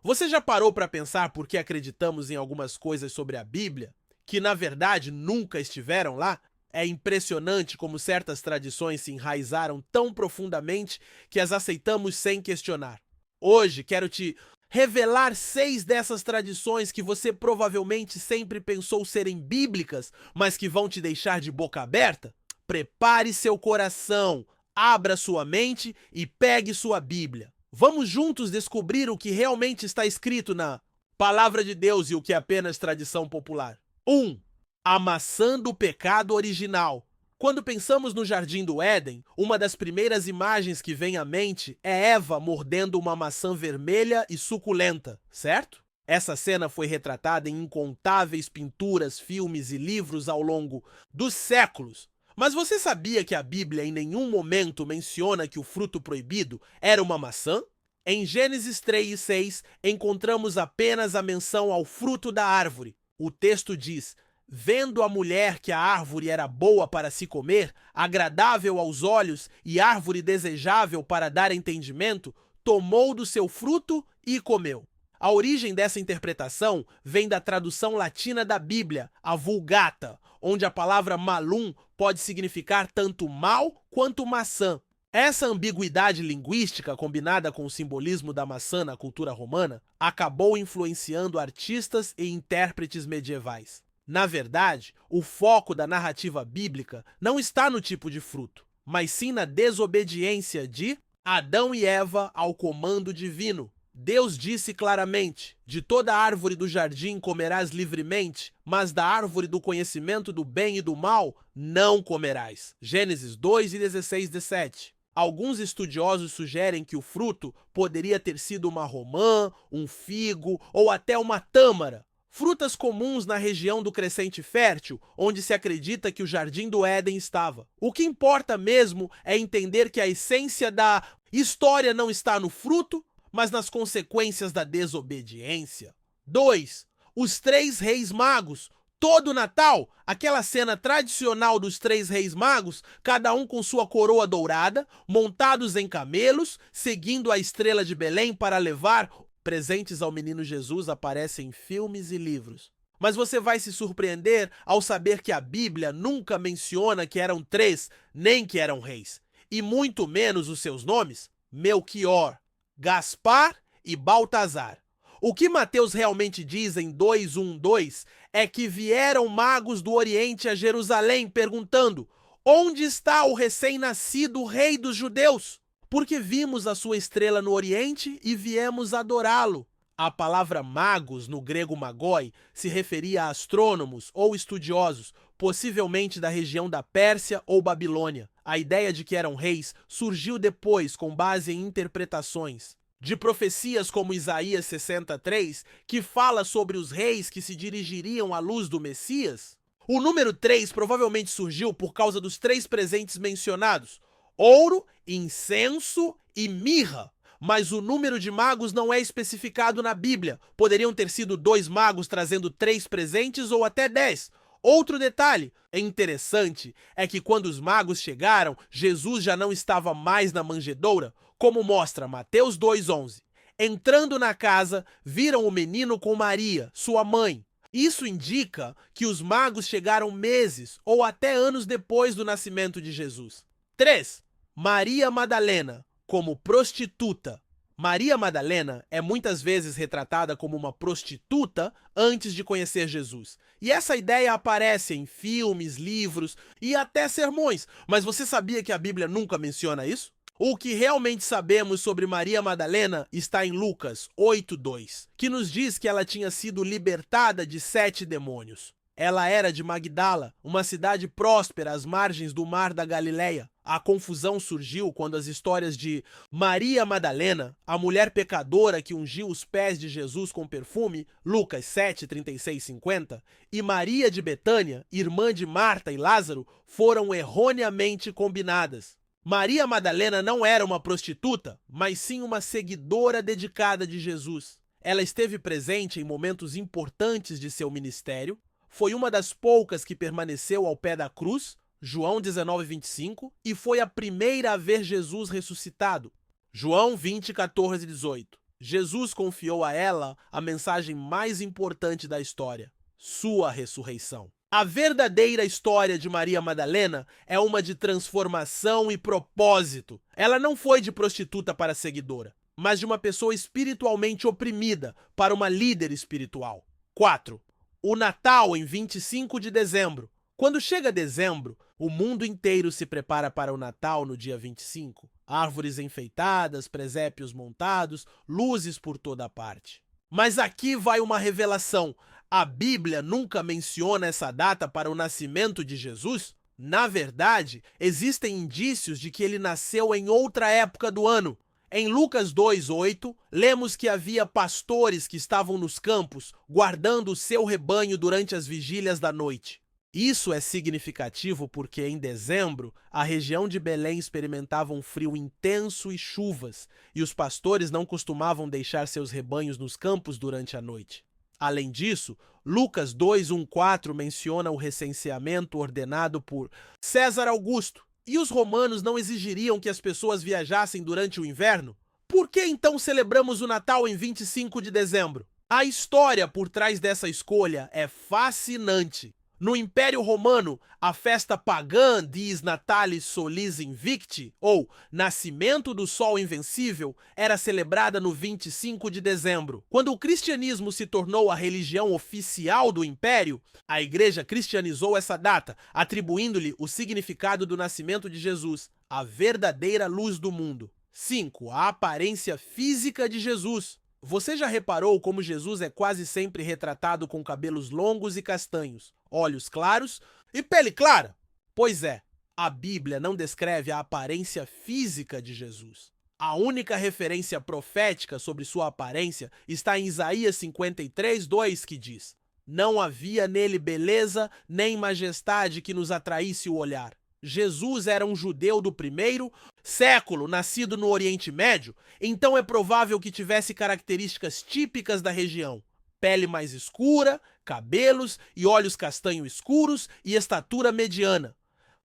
Você já parou para pensar por que acreditamos em algumas coisas sobre a Bíblia, que na verdade nunca estiveram lá? É impressionante como certas tradições se enraizaram tão profundamente que as aceitamos sem questionar. Hoje quero te revelar 6 dessas tradições que você provavelmente sempre pensou serem bíblicas, mas que vão te deixar de boca aberta. Prepare seu coração, abra sua mente e pegue sua Bíblia. Vamos juntos descobrir o que realmente está escrito na Palavra de Deus e o que é apenas tradição popular. 1. A maçã do pecado original. Quando pensamos no Jardim do Éden, uma das primeiras imagens que vem à mente é Eva mordendo uma maçã vermelha e suculenta, certo? Essa cena foi retratada em incontáveis pinturas, filmes e livros ao longo dos séculos. Mas você sabia que a Bíblia em nenhum momento menciona que o fruto proibido era uma maçã? Em Gênesis 3:6 encontramos apenas a menção ao fruto da árvore. O texto diz: vendo a mulher que a árvore era boa para se comer, agradável aos olhos e árvore desejável para dar entendimento, tomou do seu fruto e comeu. A origem dessa interpretação vem da tradução latina da Bíblia, a Vulgata, onde a palavra malum pode significar tanto mal quanto maçã. Essa ambiguidade linguística, combinada com o simbolismo da maçã na cultura romana, acabou influenciando artistas e intérpretes medievais. Na verdade, o foco da narrativa bíblica não está no tipo de fruto, mas sim na desobediência de Adão e Eva ao comando divino. Deus disse claramente: de toda árvore do jardim comerás livremente, mas da árvore do conhecimento do bem e do mal não comerás. Gênesis 2:16-17. Alguns estudiosos sugerem que o fruto poderia ter sido uma romã, um figo ou até uma tâmara, frutas comuns na região do Crescente Fértil, onde se acredita que o Jardim do Éden estava. O que importa mesmo é entender que a essência da história não está no fruto, mas nas consequências da desobediência. 2. Os 3 reis magos. Todo Natal, aquela cena tradicional dos 3 reis magos, cada um com sua coroa dourada, montados em camelos, seguindo a estrela de Belém para levar presentes ao menino Jesus, aparecem em filmes e livros. Mas você vai se surpreender ao saber que a Bíblia nunca menciona que eram 3, nem que eram reis. E muito menos os seus nomes: Melquior, Gaspar e Baltazar. O que Mateus realmente diz em 2:1-2 é que vieram magos do Oriente a Jerusalém perguntando: onde está o recém-nascido rei dos judeus? Porque vimos a sua estrela no Oriente e viemos adorá-lo. A palavra magos, no grego magoi, se referia a astrônomos ou estudiosos, possivelmente da região da Pérsia ou Babilônia. A ideia de que eram reis surgiu depois com base em interpretações de profecias como Isaías 63, que fala sobre os reis que se dirigiriam à luz do Messias. O número 3 provavelmente surgiu por causa dos 3 presentes mencionados: ouro, incenso e mirra. Mas o número de magos não é especificado na Bíblia. Poderiam ter sido 2 magos trazendo 3 presentes ou até 10. Outro detalhe interessante é que quando os magos chegaram, Jesus já não estava mais na manjedoura, como mostra Mateus 2:11. Entrando na casa, viram o menino com Maria, sua mãe. Isso indica que os magos chegaram meses ou até anos depois do nascimento de Jesus. 3. Maria Madalena, como prostituta. Maria Madalena é muitas vezes retratada como uma prostituta antes de conhecer Jesus. E essa ideia aparece em filmes, livros e até sermões. Mas você sabia que a Bíblia nunca menciona isso? O que realmente sabemos sobre Maria Madalena está em Lucas 8:2, que nos diz que ela tinha sido libertada de 7 demônios. Ela era de Magdala, uma cidade próspera às margens do Mar da Galileia. A confusão surgiu quando as histórias de Maria Madalena, a mulher pecadora que ungiu os pés de Jesus com perfume, Lucas 7:36-50, e Maria de Betânia, irmã de Marta e Lázaro, foram erroneamente combinadas. Maria Madalena não era uma prostituta, mas sim uma seguidora dedicada de Jesus. Ela esteve presente em momentos importantes de seu ministério, foi uma das poucas que permaneceu ao pé da cruz, João 19:25, e foi a primeira a ver Jesus ressuscitado, João 20:14-18. Jesus confiou a ela a mensagem mais importante da história: sua ressurreição. A verdadeira história de Maria Madalena é uma de transformação e propósito. Ela não foi de prostituta para seguidora, mas de uma pessoa espiritualmente oprimida para uma líder espiritual. 4. O Natal em 25 de dezembro. Quando chega dezembro, o mundo inteiro se prepara para o Natal no dia 25. Árvores enfeitadas, presépios montados, luzes por toda parte. Mas aqui vai uma revelação. A Bíblia nunca menciona essa data para o nascimento de Jesus? Na verdade, existem indícios de que ele nasceu em outra época do ano. Em Lucas 2:8, lemos que havia pastores que estavam nos campos, guardando o seu rebanho durante as vigílias da noite. Isso é significativo porque em dezembro, a região de Belém experimentava um frio intenso e chuvas, e os pastores não costumavam deixar seus rebanhos nos campos durante a noite. Além disso, Lucas 2:1-4 menciona o recenseamento ordenado por César Augusto. E os romanos não exigiriam que as pessoas viajassem durante o inverno? Por que então celebramos o Natal em 25 de dezembro? A história por trás dessa escolha é fascinante. No Império Romano, a festa pagã Dies Natalis Solis Invicti, ou Nascimento do Sol Invencível, era celebrada no 25 de dezembro. Quando o cristianismo se tornou a religião oficial do Império, a Igreja cristianizou essa data, atribuindo-lhe o significado do nascimento de Jesus, a verdadeira luz do mundo. 5. A aparência física de Jesus. Você já reparou como Jesus é quase sempre retratado com cabelos longos e castanhos, olhos claros e pele clara? Pois é, a Bíblia não descreve a aparência física de Jesus. A única referência profética sobre sua aparência está em Isaías 53:2, que diz: não havia nele beleza nem majestade que nos atraísse o olhar. Jesus era um judeu do primeiro século, nascido no Oriente Médio, então é provável que tivesse características típicas da região: pele mais escura, cabelos e olhos castanho escuros e estatura mediana.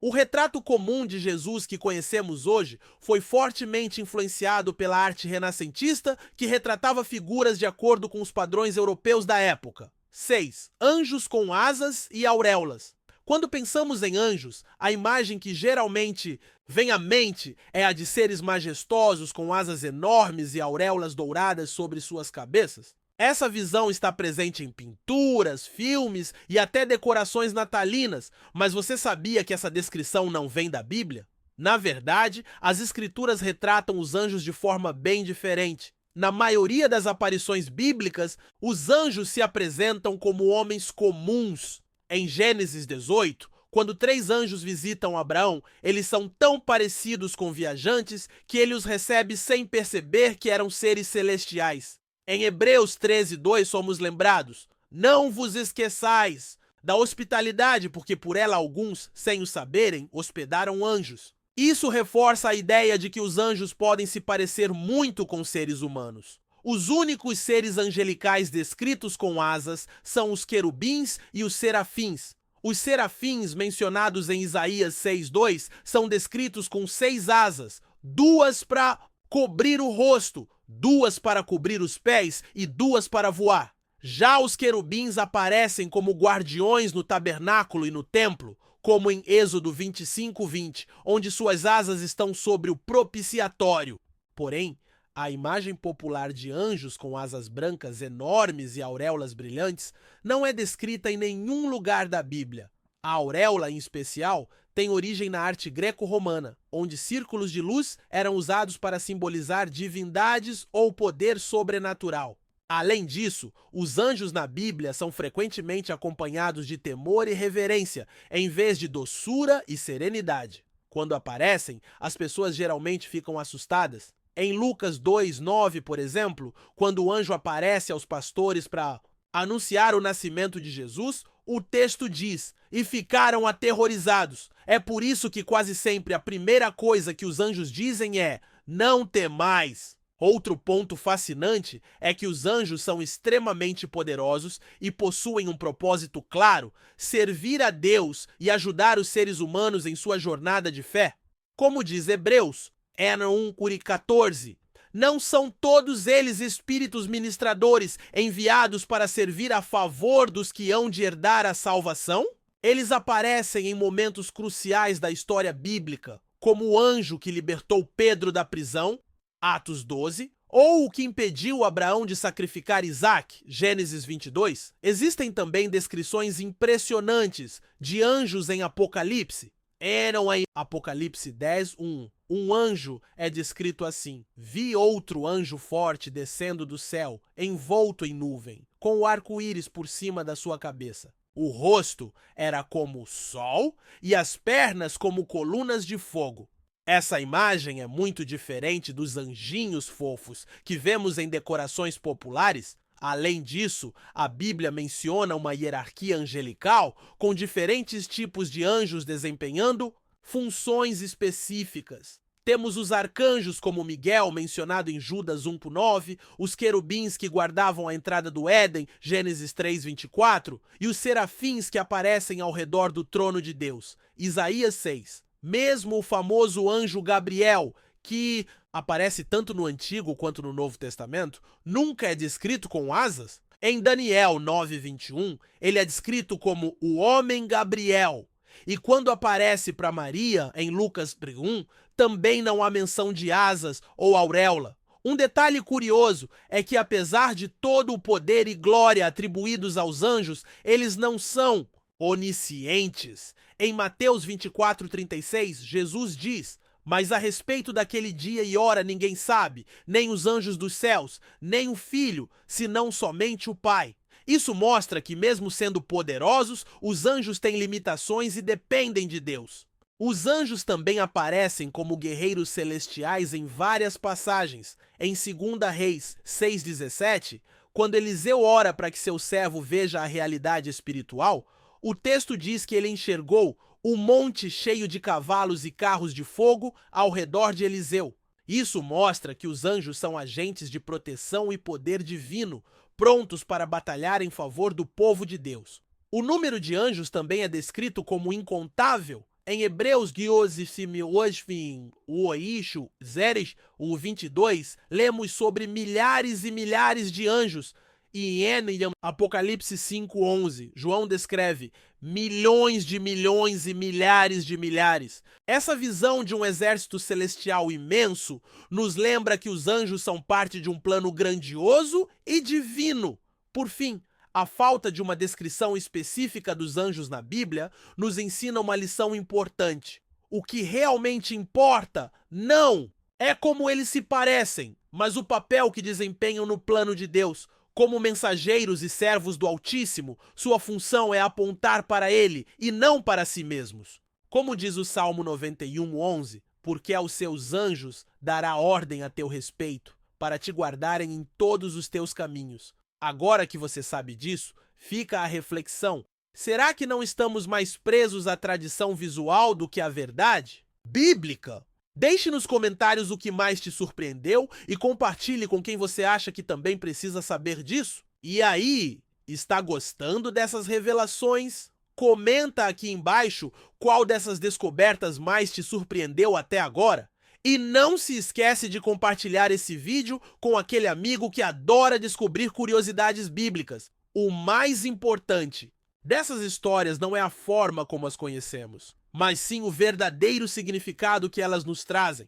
O retrato comum de Jesus que conhecemos hoje foi fortemente influenciado pela arte renascentista, que retratava figuras de acordo com os padrões europeus da época. 6. Anjos com asas e auréolas. Quando pensamos em anjos, a imagem que geralmente vem à mente é a de seres majestosos com asas enormes e auréolas douradas sobre suas cabeças. Essa visão está presente em pinturas, filmes e até decorações natalinas, mas você sabia que essa descrição não vem da Bíblia? Na verdade, as escrituras retratam os anjos de forma bem diferente. Na maioria das aparições bíblicas, os anjos se apresentam como homens comuns. Em Gênesis 18, quando 3 anjos visitam Abraão, eles são tão parecidos com viajantes que ele os recebe sem perceber que eram seres celestiais. Em Hebreus 13:2 somos lembrados: não vos esqueçais da hospitalidade, porque por ela alguns, sem o saberem, hospedaram anjos. Isso reforça a ideia de que os anjos podem se parecer muito com seres humanos. Os únicos seres angelicais descritos com asas são os querubins e os serafins. Os serafins mencionados em Isaías 6:2 são descritos com 6 asas, 2 para cobrir o rosto, 2 para cobrir os pés e 2 para voar. Já os querubins aparecem como guardiões no tabernáculo e no templo, como em Êxodo 25:20, onde suas asas estão sobre o propiciatório. Porém, a imagem popular de anjos com asas brancas enormes e auréolas brilhantes não é descrita em nenhum lugar da Bíblia. A auréola, em especial, tem origem na arte greco-romana, onde círculos de luz eram usados para simbolizar divindades ou poder sobrenatural. Além disso, os anjos na Bíblia são frequentemente acompanhados de temor e reverência, em vez de doçura e serenidade. Quando aparecem, as pessoas geralmente ficam assustadas. Em Lucas 2:9, por exemplo, quando o anjo aparece aos pastores para anunciar o nascimento de Jesus, o texto diz: e ficaram aterrorizados. É por isso que quase sempre a primeira coisa que os anjos dizem é: não temais. Outro ponto fascinante é que os anjos são extremamente poderosos e possuem um propósito claro: servir a Deus e ajudar os seres humanos em sua jornada de fé. Como diz Hebreus, Eno 1:14, Não são todos eles espíritos ministradores enviados para servir a favor dos que hão de herdar a salvação? Eles aparecem em momentos cruciais da história bíblica, como o anjo que libertou Pedro da prisão, Atos 12, ou o que impediu Abraão de sacrificar Isaac, Gênesis 22. Existem também descrições impressionantes de anjos em Apocalipse. Eram em Apocalipse 10:1. Um anjo é descrito assim: vi outro anjo forte descendo do céu, envolto em nuvem, com o arco-íris por cima da sua cabeça. O rosto era como o sol e as pernas como colunas de fogo. Essa imagem é muito diferente dos anjinhos fofos que vemos em decorações populares. Além disso, a Bíblia menciona uma hierarquia angelical com diferentes tipos de anjos desempenhando funções específicas. Temos os arcanjos como Miguel, mencionado em Judas 1:9, os querubins que guardavam a entrada do Éden, Gênesis 3:24, e os serafins que aparecem ao redor do trono de Deus, Isaías 6. Mesmo o famoso anjo Gabriel, que aparece tanto no Antigo quanto no Novo Testamento, nunca é descrito com asas. Em Daniel 9:21, ele é descrito como o homem Gabriel. E quando aparece para Maria, em Lucas 1, também não há menção de asas ou auréola. Um detalhe curioso é que, apesar de todo o poder e glória atribuídos aos anjos, eles não são oniscientes. Em Mateus 24:36, Jesus diz: mas a respeito daquele dia e hora ninguém sabe, nem os anjos dos céus, nem o Filho, senão somente o Pai. Isso mostra que, mesmo sendo poderosos, os anjos têm limitações e dependem de Deus. Os anjos também aparecem como guerreiros celestiais em várias passagens. Em 2 Reis 6:17, quando Eliseu ora para que seu servo veja a realidade espiritual, o texto diz que ele enxergou um monte cheio de cavalos e carros de fogo ao redor de Eliseu. Isso mostra que os anjos são agentes de proteção e poder divino, prontos para batalhar em favor do povo de Deus. O número de anjos também é descrito como incontável. Em Hebreus 22, lemos sobre milhares e milhares de anjos. E em Apocalipse 5:11, João descreve milhões e milhares de milhares. Essa visão de um exército celestial imenso nos lembra que os anjos são parte de um plano grandioso e divino. Por fim, a falta de uma descrição específica dos anjos na Bíblia nos ensina uma lição importante. O que realmente importa não é como eles se parecem, mas o papel que desempenham no plano de Deus. Como mensageiros e servos do Altíssimo, sua função é apontar para ele e não para si mesmos. Como diz o Salmo 91:11, porque aos seus anjos dará ordem a teu respeito, para te guardarem em todos os teus caminhos. Agora que você sabe disso, fica a reflexão. Será que não estamos mais presos à tradição visual do que à verdade bíblica? Deixe nos comentários o que mais te surpreendeu e compartilhe com quem você acha que também precisa saber disso. E aí, está gostando dessas revelações? Comenta aqui embaixo qual dessas descobertas mais te surpreendeu até agora. E não se esquece de compartilhar esse vídeo com aquele amigo que adora descobrir curiosidades bíblicas. O mais importante dessas histórias não é a forma como as conhecemos, mas sim o verdadeiro significado que elas nos trazem.